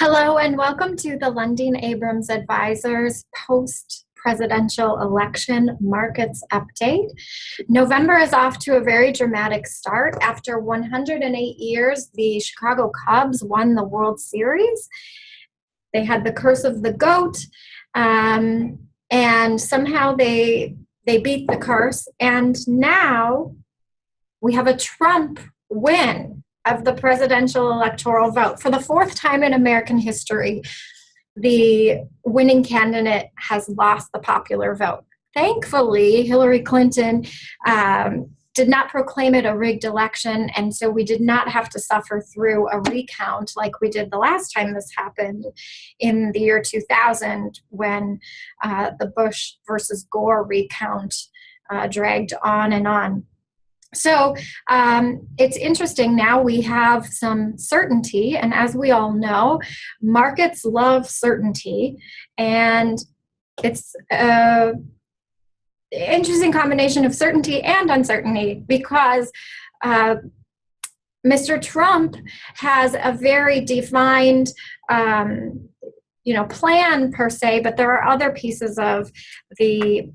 Hello and welcome to the Lundeen Abrams Advisors post-presidential election markets update. November is off to a very dramatic start. After 108 years, the Chicago Cubs won the World Series. They had the curse of the GOAT, and somehow they beat the curse, and now we have a Trump win of the presidential electoral vote. For the fourth time in American history, the winning candidate has lost the popular vote. Thankfully, Hillary Clinton did not proclaim it a rigged election, and so we did not have to suffer through a recount like we did the last time this happened in the year 2000 when the Bush versus Gore recount dragged on and on. So it's interesting. Now we have some certainty, and as we all know, markets love certainty, and it's an interesting combination of certainty and uncertainty because Mr. Trump has a very defined plan per se, but there are other pieces of the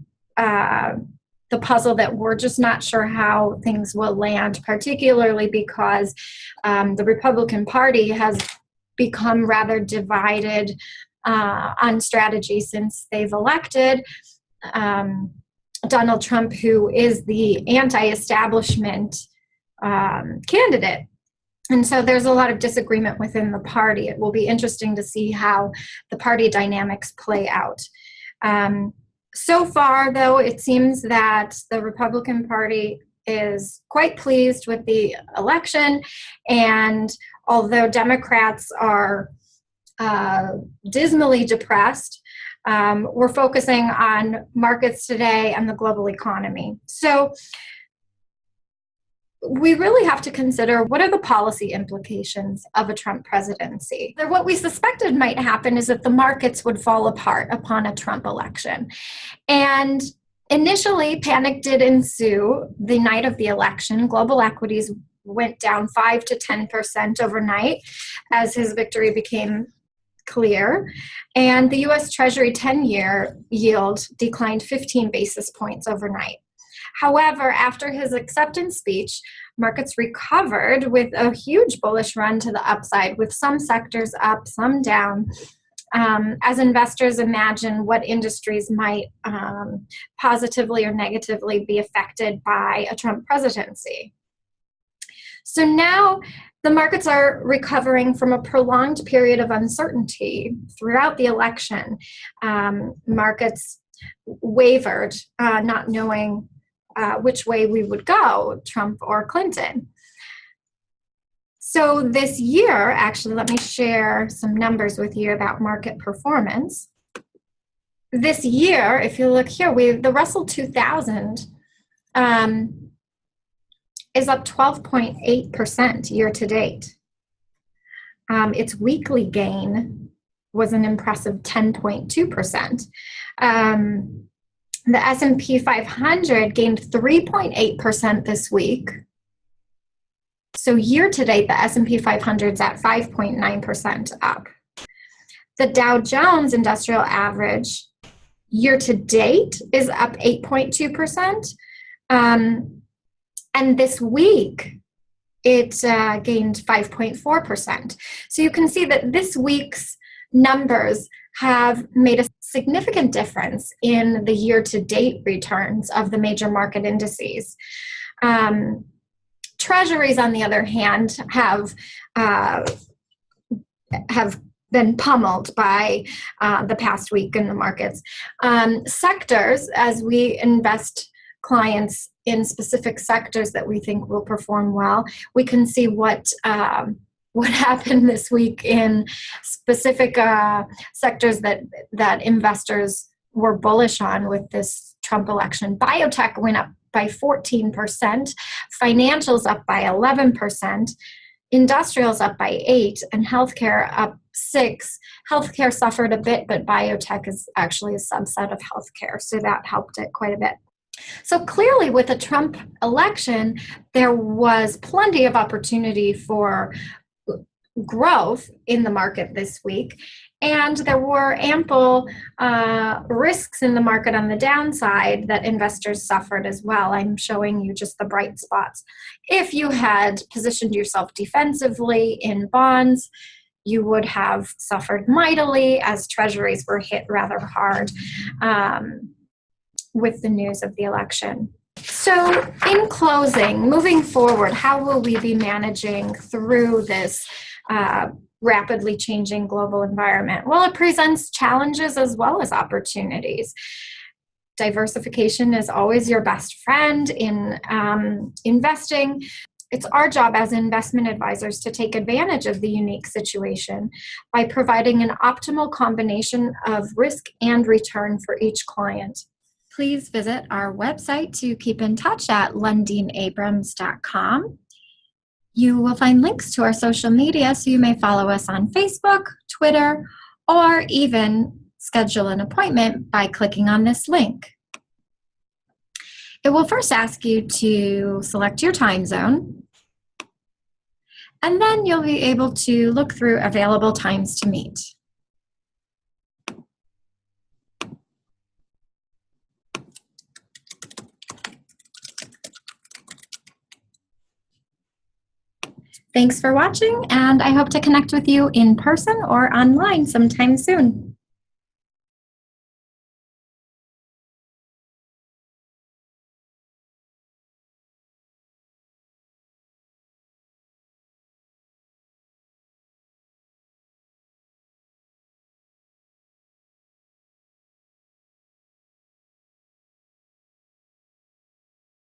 puzzle that we're just not sure how things will land, particularly because the Republican Party has become rather divided on strategy since they've elected Donald Trump, who is the anti-establishment candidate. And so there's a lot of disagreement within the party. It will be interesting to see how the party dynamics play out. So far, though, it seems that the Republican Party is quite pleased with the election, and although Democrats are dismally depressed, we're focusing on markets today and the global economy. So we really have to consider what are the policy implications of a Trump presidency. What we suspected might happen is that the markets would fall apart upon a Trump election. And initially, panic did ensue the night of the election. Global equities went down 5 to 10% overnight as his victory became clear. And the U.S. Treasury 10-year yield declined 15 basis points overnight. However, after his acceptance speech, markets recovered with a huge bullish run to the upside, with some sectors up, some down, as investors imagine what industries might positively or negatively be affected by a Trump presidency. So now the markets are recovering from a prolonged period of uncertainty throughout the election. Markets wavered, not knowing which way we would go, Trump or Clinton. So this year, actually, let me share some numbers with you about market performance. This year, if you look here, the Russell 2000 is up 12.8% year to date. Its weekly gain was an impressive 10.2%. The S&P 500 gained 3.8% this week. So year to date, the S&P 500 is at 5.9% up. The Dow Jones Industrial Average year to date is up 8.2%. And this week, it gained 5.4%. So you can see that this week's numbers have made a significant difference in the year-to-date returns of the major market indices. Treasuries, on the other hand, have been pummeled by the past week in the markets. Sectors, as we invest clients in specific sectors that we think will perform well, we can see what happened this week in specific sectors that investors were bullish on with this Trump election. Biotech went up by 14%, financials up by 11%, industrials up by 8%, and healthcare up 6%. Healthcare suffered a bit, but biotech is actually a subset of healthcare, so that helped it quite a bit. So clearly with the Trump election, there was plenty of opportunity for growth in the market this week, and there were ample risks in the market on the downside that investors suffered as well. I'm showing you just the bright spots. If you had positioned yourself defensively in bonds, you would have suffered mightily, as treasuries were hit rather hard with the news of the election. So in closing, moving forward, how will we be managing through this rapidly changing global environment? Well, it presents challenges as well as opportunities. Diversification is always your best friend in investing. It's our job as investment advisors to take advantage of the unique situation by providing an optimal combination of risk and return for each client. Please visit our website to keep in touch at LundeenAbrams.com. You will find links to our social media, so you may follow us on Facebook, Twitter, or even schedule an appointment by clicking on this link. It will first ask you to select your time zone, and then you'll be able to look through available times to meet. Thanks for watching, and I hope to connect with you in person or online sometime soon.